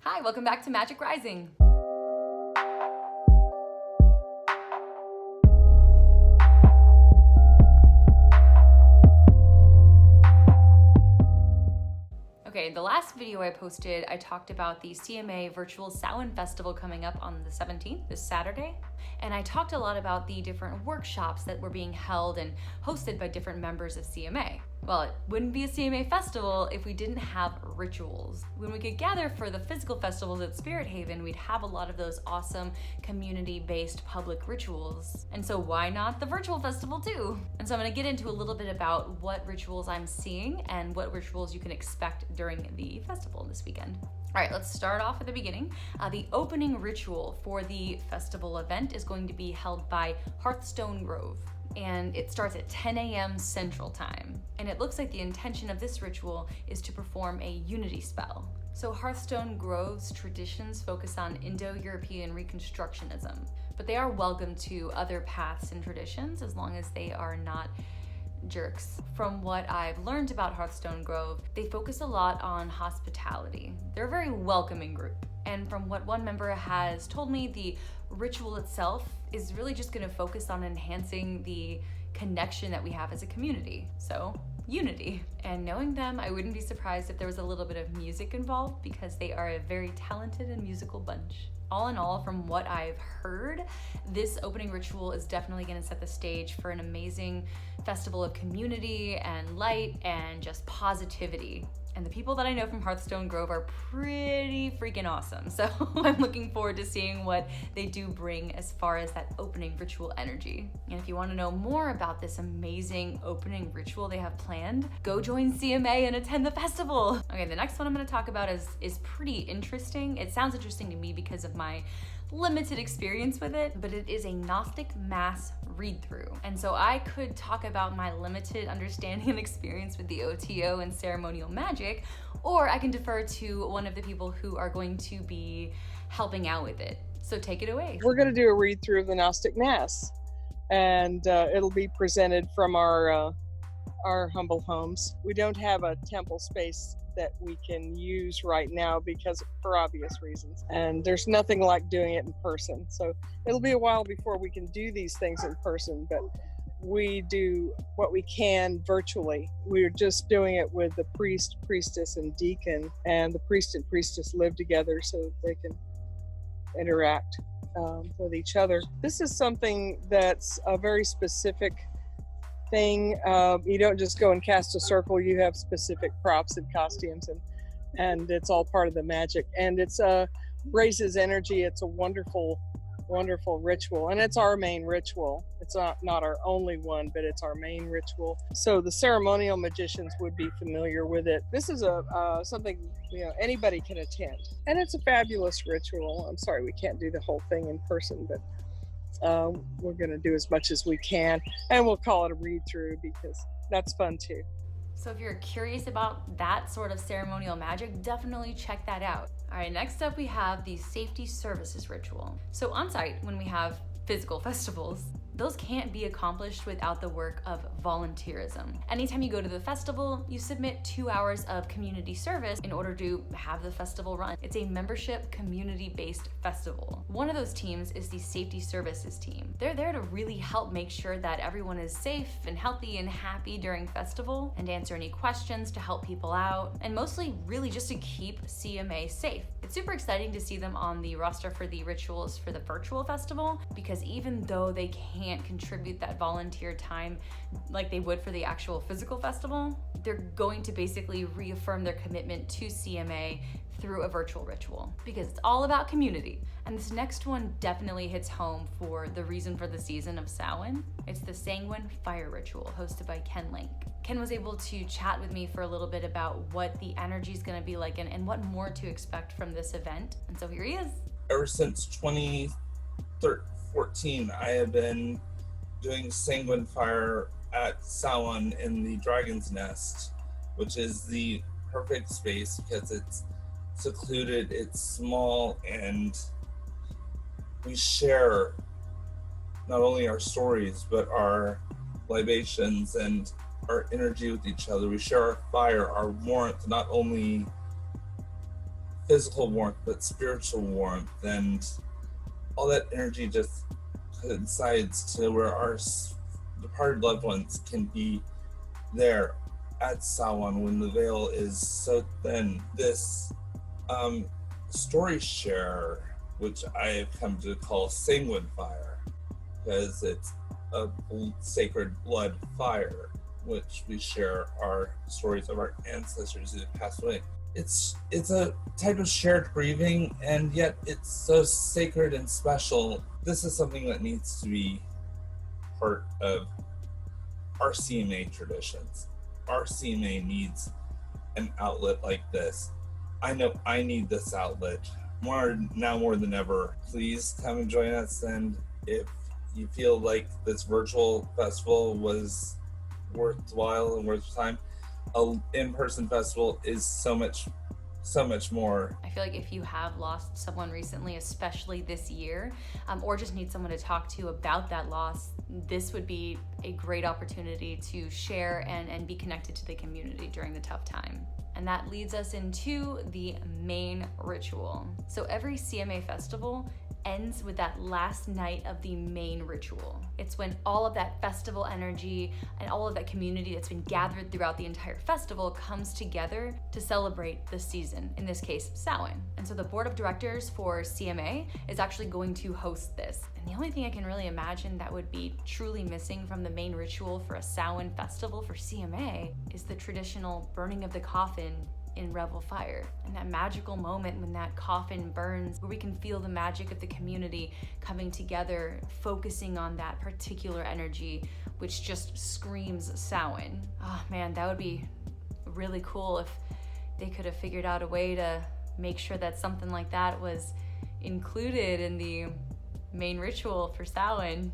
Hi, welcome back to Magic Rising. Okay, the last video I posted, I talked about the CMA Virtual Samhain Festival coming up on the 17th, this Saturday. And I talked a lot about the different workshops that were being held and hosted by different members of CMA. Well, it wouldn't be a CMA festival if we didn't have rituals. When we could gather for the physical festivals at Spirit Haven, we'd have a lot of those awesome community-based public rituals. And so why not the virtual festival too? And so I'm gonna get into a little bit about what rituals I'm seeing and what rituals you can expect during the festival this weekend. All right, let's start off at the beginning. The opening ritual for the festival event is going to be held by Hearthstone Grove, and it starts at 10 a.m. Central Time. And it looks like the intention of this ritual is to perform a unity spell. So Hearthstone Grove's traditions focus on Indo-European Reconstructionism, but they are welcome to other paths and traditions as long as they are not jerks. From what I've learned about Hearthstone Grove, they focus a lot on hospitality. They're a very welcoming group. And from what one member has told me, the ritual itself is really just going to focus on enhancing the connection that we have as a community. So, unity. And knowing them, I wouldn't be surprised if there was a little bit of music involved because they are a very talented and musical bunch. All in all, from what I've heard, this opening ritual is definitely going to set the stage for an amazing festival of community and light and just positivity. And the people that I know from Hearthstone Grove are pretty freaking awesome. So I'm looking forward to seeing what they do bring as far as that opening ritual energy. And if you want to know more about this amazing opening ritual they have planned, go join CMA and attend the festival. Okay, the next one I'm going to talk about is pretty interesting. It sounds interesting to me because of my limited experience with it, but it is a Gnostic Mass read-through. And so I could talk about my limited understanding and experience with the OTO and ceremonial magic, or I can defer to one of the people who are going to be helping out with it. So take it away. We're going to do a read-through of the Gnostic Mass, and it'll be presented from our humble homes. We don't have a temple space that we can use right now for obvious reasons, and there's nothing like doing it in person. So it'll be a while before we can do these things in person, but we do what we can virtually. We're just doing it with the priest, priestess, and deacon, and the priest and priestess live together so they can interact with each other. This is something that's a very specific thing. You don't just go and cast a circle. You have specific props and costumes, and it's all part of the magic, and it's raises energy. It's a wonderful ritual, and it's our main ritual. It's not our only one, but it's our main ritual. So the ceremonial magicians would be familiar with it. This is something anybody can attend, and it's a fabulous ritual. I'm sorry we can't do the whole thing in person, but we're going to do as much as we can, and we'll call it a read-through because that's fun too. So if you're curious about that sort of ceremonial magic, definitely check that out. All right, next up we have the safety services ritual. So on site, when we have physical festivals, those can't be accomplished without the work of volunteerism. Anytime you go to the festival, you submit 2 hours of community service in order to have the festival run. It's a membership community-based festival. One of those teams is the safety services team. They're there to really help make sure that everyone is safe and healthy and happy during festival, and answer any questions to help people out, and mostly really just to keep CMA safe. It's super exciting to see them on the roster for the rituals for the virtual festival, because even though they can't contribute that volunteer time like they would for the actual physical festival, they're going to basically reaffirm their commitment to CMA through a virtual ritual, because it's all about community. And this next one definitely hits home for the reason for the season of Samhain. It's the Sanguine Fire ritual hosted by Ken Link. Ken was able to chat with me for a little bit about what the energy is going to be like and what more to expect from this event. And so here he is. Ever since 2014, I have been doing Sanguine Fire at Samhain in the Dragon's Nest, which is the perfect space because it's secluded, it's small, and we share not only our stories but our libations and our energy with each other. We share our fire, our warmth, not only physical warmth, but spiritual warmth, and all that energy just coincides to where our departed loved ones can be there at Samhain when the veil is so thin. This story share, which I have come to call Sanguine Fire, because it's a sacred blood fire, which we share our stories of our ancestors who have passed away. It's a type of shared grieving, and yet it's so sacred and special. This is something that needs to be part of our CMA traditions. Our CMA needs an outlet like this. I know I need this outlet more than ever. Please come and join us, and if you feel like this virtual festival was worthwhile and worth time, an in-person festival is so much more. I feel like if you have lost someone recently, especially this year, or just need someone to talk to about that loss, this would be a great opportunity to share and be connected to the community during the tough time. And that leads us into the main ritual. So every CMA festival ends with that last night of the main ritual. It's when all of that festival energy and all of that community that's been gathered throughout the entire festival comes together to celebrate the season, in this case, Samhain. And so the board of directors for CMA is actually going to host this. And the only thing I can really imagine that would be truly missing from the main ritual for a Samhain festival for CMA is the traditional burning of the coffin in Revel Fire, and that magical moment when that coffin burns, where we can feel the magic of the community coming together, focusing on that particular energy, which just screams Samhain. Oh man, that would be really cool if they could have figured out a way to make sure that something like that was included in the main ritual for Samhain.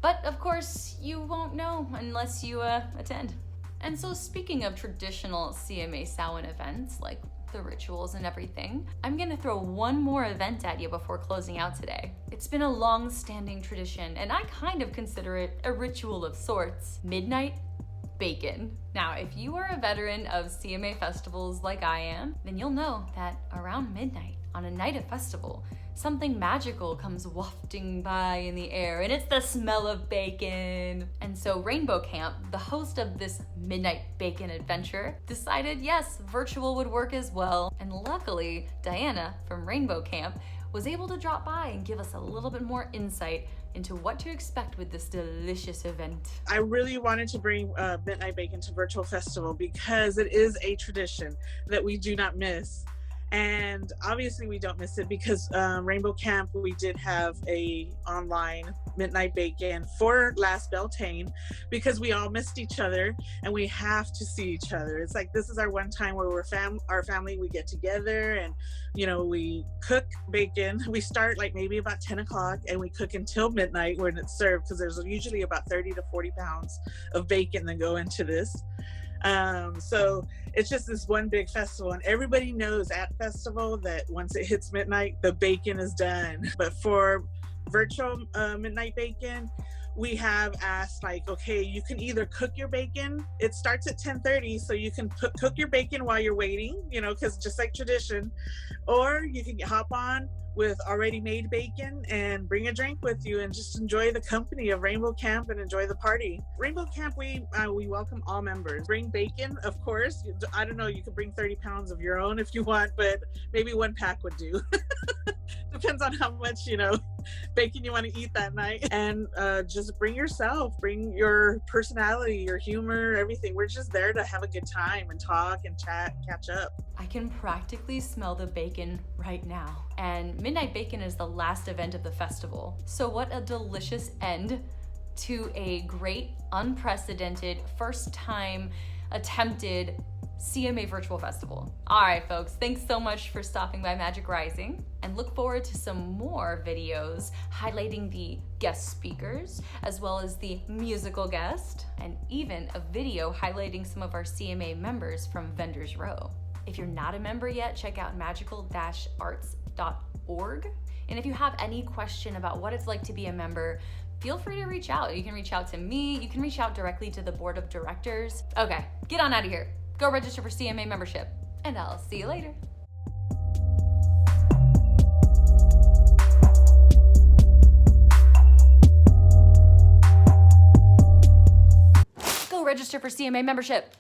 But of course, you won't know unless you attend. And so speaking of traditional CMA Samhain events, like the rituals and everything, I'm gonna throw one more event at you before closing out today. It's been a long-standing tradition, and I kind of consider it a ritual of sorts: midnight bacon. Now, if you are a veteran of CMA festivals like I am, then you'll know that around midnight, on a night of festival, something magical comes wafting by in the air, and it's the smell of bacon. And so Rainbow Camp, the host of this midnight bacon adventure, decided yes, virtual would work as well. And luckily, Diana from Rainbow Camp was able to drop by and give us a little bit more insight into what to expect with this delicious event. I really wanted to bring Midnight Bacon to Virtual Festival because it is a tradition that we do not miss. And obviously we don't miss it because Rainbow Camp, we did have a online Midnight Bacon for last Beltane because we all missed each other and we have to see each other. It's like, this is our one time where we're our family, we get together and, you know, we cook bacon. We start like maybe about 10 o'clock and we cook until midnight when it's served, because there's usually about 30 to 40 pounds of bacon that go into this. So it's just this one big festival, and everybody knows at festival that once it hits midnight, the bacon is done. But for virtual Midnight Bacon, we have asked, like, okay, you can either cook your bacon. It starts at 10:30, so you can cook your bacon while you're waiting, you know, because just like tradition, or you can hop on with already made bacon and bring a drink with you and just enjoy the company of Rainbow Camp and enjoy the party. Rainbow Camp, we welcome all members. Bring bacon, of course. I don't know, you could bring 30 pounds of your own if you want, but maybe one pack would do. Depends on how much, you know, bacon you want to eat that night. And just bring yourself, bring your personality, your humor, everything. We're just there to have a good time and talk and chat, catch up. I can practically smell the bacon right now. And Midnight Bacon is the last event of the festival. So what a delicious end to a great, unprecedented, first time attempted CMA Virtual Festival. All right, folks, thanks so much for stopping by Magic Rising, and look forward to some more videos highlighting the guest speakers, as well as the musical guest, and even a video highlighting some of our CMA members from Vendors Row. If you're not a member yet, check out magical-arts.org. And if you have any question about what it's like to be a member, feel free to reach out. You can reach out to me, you can reach out directly to the board of directors. Okay, get on out of here. Go register for CMA membership, and I'll see you later. register for CMA membership.